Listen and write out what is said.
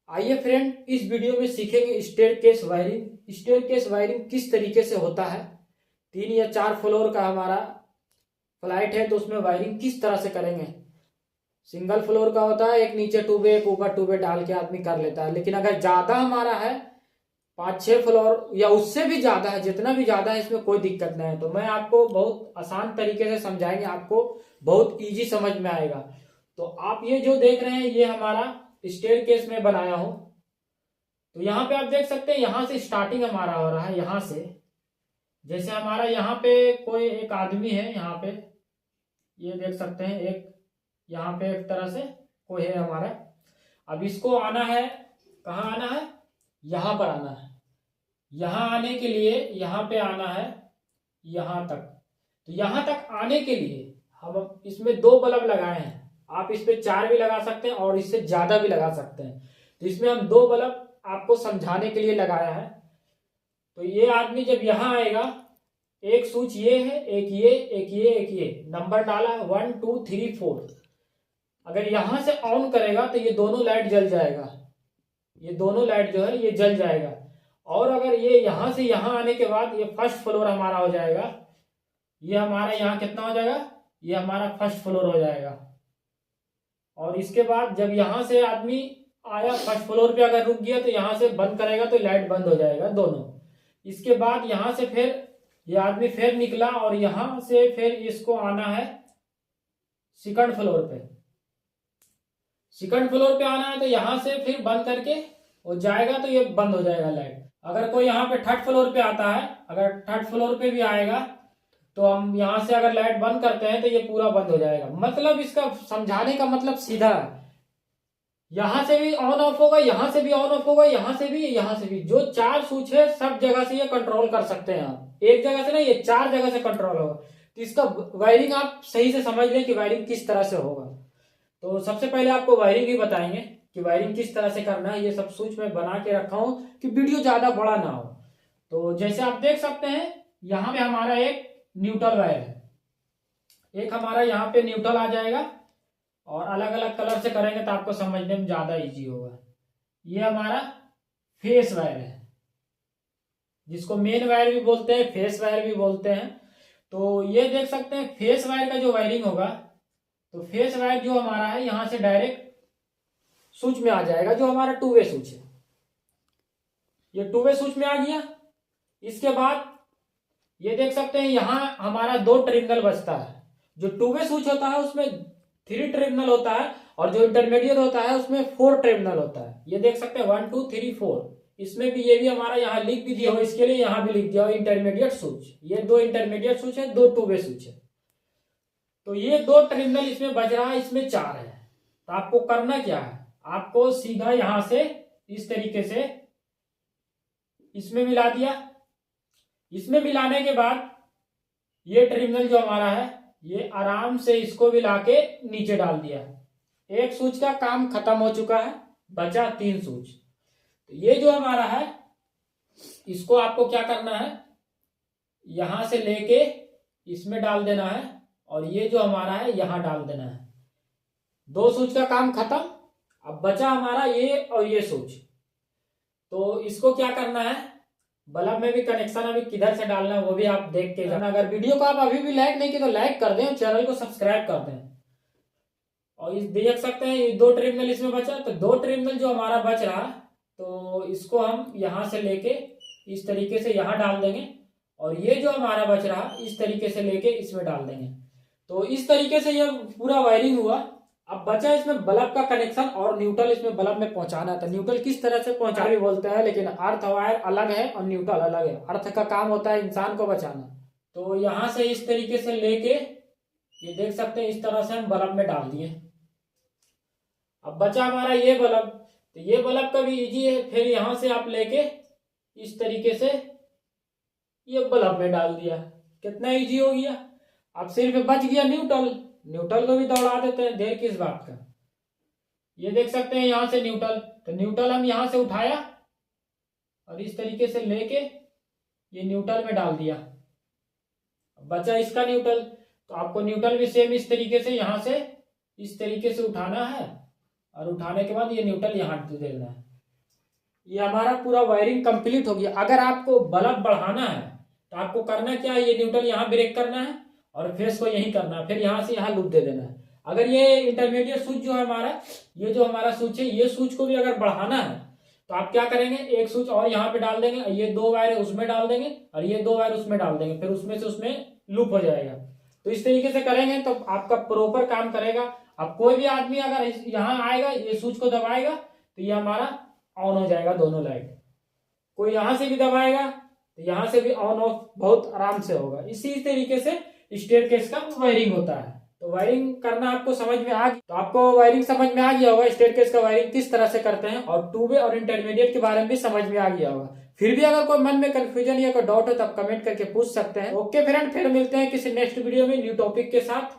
आइए फ्रेंड, इस वीडियो में सीखेंगे स्टेयरकेस वायरिंग। स्टेयरकेस वायरिंग किस तरीके से होता है। 3 या 4 फ्लोर का हमारा फ्लाइट है तो उसमें वायरिंग किस तरह से करेंगे। सिंगल फ्लोर का होता है, एक नीचे टूबे एक ऊपर टूबे डाल के आदमी कर लेता है। लेकिन अगर ज्यादा हमारा है 5-6 फ्लोर या उससे भी ज्यादा है, जितना भी ज्यादा है इसमें कोई दिक्कत नहीं है। तो मैं आपको बहुत आसान तरीके से समझाएंगे, आपको बहुत इजी समझ में आएगा। तो आप ये जो देख रहे हैं ये हमारा स्टेयरकेस में बनाया हूं। तो यहाँ पे आप देख सकते हैं, यहाँ से स्टार्टिंग हमारा हो रहा है। यहाँ से जैसे हमारा यहाँ पे कोई एक आदमी है, यहाँ पे ये देख सकते हैं, एक यहाँ पे एक तरह से कोई है हमारा। अब इसको आना है, कहाँ आना है, यहाँ पर आना है। यहाँ आने के लिए यहाँ पे आना है, यहाँ तक। तो यहाँ तक आने के लिए हम इसमें 2 बल्ब लगाए हैं। आप इस पे 4 भी लगा सकते हैं और इससे ज्यादा भी लगा सकते हैं। तो इसमें हम 2 बल्ब आपको समझाने के लिए लगाया है। तो ये आदमी जब यहाँ आएगा, एक स्विच ये है, एक ये, एक ये, एक ये नंबर डाला है 1 2 3 4। अगर यहां से ऑन करेगा तो ये दोनों लाइट जल जाएगा, ये दोनों लाइट जो है ये जल जाएगा। और अगर ये यहां से यहां आने के बाद ये फर्स्ट फ्लोर हमारा हो जाएगा। ये हमारा यहाँ कितना हो जाएगा, ये हमारा फर्स्ट फ्लोर हो जाएगा। और इसके बाद जब यहां से आदमी आया फर्स्ट फ्लोर पे, अगर रुक गया तो यहां से बंद करेगा तो लाइट बंद हो जाएगा दोनों। इसके बाद यहां से फिर ये आदमी फिर निकला और यहां से फिर इसको आना है सेकंड फ्लोर पे। सेकंड फ्लोर पे आना है तो यहां से फिर बंद करके वो जाएगा तो ये बंद हो जाएगा लाइट। अगर कोई यहाँ पे थर्ड फ्लोर पे आता है, अगर थर्ड फ्लोर पे भी आएगा तो हम यहाँ से अगर लाइट बंद करते हैं तो ये पूरा बंद हो जाएगा। मतलब इसका समझाने का मतलब सीधा है, यहां से भी ऑन ऑफ होगा, यहां से भी ऑन ऑफ होगा, यहां से भी, यहां से भी। जो 4 स्विच है सब जगह से ये कंट्रोल कर सकते हैं आप, एक जगह से नहीं, ये 4 जगह से कंट्रोल होगा। तो इसका वायरिंग आप सही से समझ लें कि वायरिंग किस तरह से होगा। तो सबसे पहले आपको वायरिंग ही बताएंगे कि वायरिंग किस तरह से करना है। ये सब स्विच में बना के रखा हूं कि वीडियो ज्यादा बड़ा ना हो। तो जैसे आप देख सकते हैं, यहाँ पे हमारा एक न्यूट्रल वायर है, एक हमारा यहाँ पे न्यूट्रल आ जाएगा। और अलग अलग कलर से करेंगे तो आपको समझने में ज्यादा इजी होगा। ये हमारा फेस वायर है, जिसको मेन वायर भी बोलते हैं, फेस वायर भी बोलते हैं। तो ये देख सकते हैं फेस वायर का जो वायरिंग होगा, तो फेस वायर जो हमारा है यहां से डायरेक्ट स्विच में आ जाएगा, जो हमारा 2 वे स्विच है। ये 2 वे स्विच में आ गया। इसके बाद ये देख सकते हैं यहाँ हमारा 2 टर्मिनल बचता है। जो 2 वे स्विच होता है उसमें 3 टर्मिनल होता है और जो इंटरमीडिएट होता है उसमें 4 टर्मिनल होता है। ये देख सकते हैं 1 2 3 4। इसमें भी, ये भी हमारा यहाँ लिख भी दिया हो, इसके लिए यहाँ भी लिख दिया हो इंटरमीडिएट स्विच। ये 2 इंटरमीडिएट स्विच है, 2 2 वे स्विच है। तो ये 2 टर्मिनल इसमें बच रहा है, इसमें 4 है। तो आपको करना क्या है, आपको सीधा यहां से इस तरीके से इसमें मिला दिया। इसमें मिलाने के बाद ये टर्मिनल जो हमारा है ये आराम से इसको भी लाके नीचे डाल दिया। एक स्विच का काम खत्म हो चुका है, बचा 3 स्विच। तो ये जो हमारा है इसको आपको क्या करना है, यहां से लेके इसमें डाल देना है और ये जो हमारा है यहां डाल देना है। 2 स्विच का काम खत्म, अब बचा हमारा ये और ये स्विच। तो इसको क्या करना है, बल्ब में भी कनेक्शन अभी किधर से डालना है वो भी आप देख के जाना। अगर वीडियो को आप अभी भी लाइक नहीं किए तो लाइक कर दें और चैनल को सब्सक्राइब कर दें। और इस देख सकते हैं ये 2 टर्मिनल इसमें बचा। तो 2 टर्मिनल जो हमारा बच रहा, तो इसको हम यहां से लेके इस तरीके से यहां डाल देंगे और ये जो हमारा बच रहा इस तरीके से लेके इसमें डाल देंगे। तो इस तरीके से ये पूरा वायरिंग हुआ। अब बचा इसमें बल्ब का कनेक्शन और न्यूट्रल इसमें बल्ब में पहुंचाना है। तो न्यूट्रल किस तरह से पहुंचाना भी बोलते हैं, लेकिन अर्थ वायर अलग है और न्यूट्रल अलग है। अर्थ का काम होता है इंसान को बचाना। तो यहां से इस तरीके से लेके ये देख सकते हैं इस तरह से हम बल्ब में डाल दिए। अब बचा हमारा ये बल्ब। तो ये बल्ब का भी इजी है, फिर यहां से आप लेके इस तरीके से ये बल्ब में डाल दिया। कितना इजी हो गया। अब सिर्फ बच गया न्यूट्रल। न्यूट्रल को भी दौड़ा देते हैं, देर किस बात का। ये देख सकते हैं यहां से न्यूट्रल। तो न्यूट्रल हम यहां से उठाया और इस तरीके से लेके ये न्यूट्रल में डाल दिया। बचा इसका न्यूट्रल। तो आपको न्यूट्रल भी सेम इस तरीके से यहां से इस तरीके से उठाना है और उठाने के बाद ये न्यूट्रल यहां दे देना है। ये हमारा पूरा वायरिंग कंप्लीट हो गया। अगर आपको बल्ब बढ़ाना है तो आपको करना क्या है, ये न्यूट्रल यहाँ ब्रेक करना है और फेस को यहीं करना है, फिर यहाँ से यहाँ लूप दे देना है। अगर ये इंटरमीडिएट स्विच जो है हमारा, ये जो हमारा स्विच है, ये स्विच को भी अगर बढ़ाना है तो आप क्या करेंगे, एक स्विच और यहाँ पे डाल देंगे, ये 2 वायर उसमें डाल देंगे और ये 2 वायर उसमें डाल देंगे, फिर उसमें से उसमें लूप हो जाएगा। तो इस तरीके से करेंगे तो आपका प्रॉपर काम करेगा। अब कोई भी आदमी अगर यहाँ आएगा, ये स्विच को दबाएगा तो ये हमारा ऑन हो जाएगा दोनों लाइट। कोई यहाँ से भी दबाएगा तो यहाँ से भी ऑन ऑफ बहुत आराम से होगा। इसी तरीके से स्टेयरकेस का वायरिंग होता है। तो वायरिंग करना आपको समझ में आ गया, तो आपको वायरिंग समझ में आ गया होगा स्टेयरकेस का वायरिंग किस तरह से करते हैं, और 2 वे और इंटरमीडिएट के बारे में भी समझ में आ गया होगा। फिर भी अगर कोई मन में कंफ्यूजन या कोई डाउट हो तो आप कमेंट करके पूछ सकते हैं। ओके फ्रेंड, फिर मिलते हैं किसी नेक्स्ट वीडियो में न्यू टॉपिक के साथ।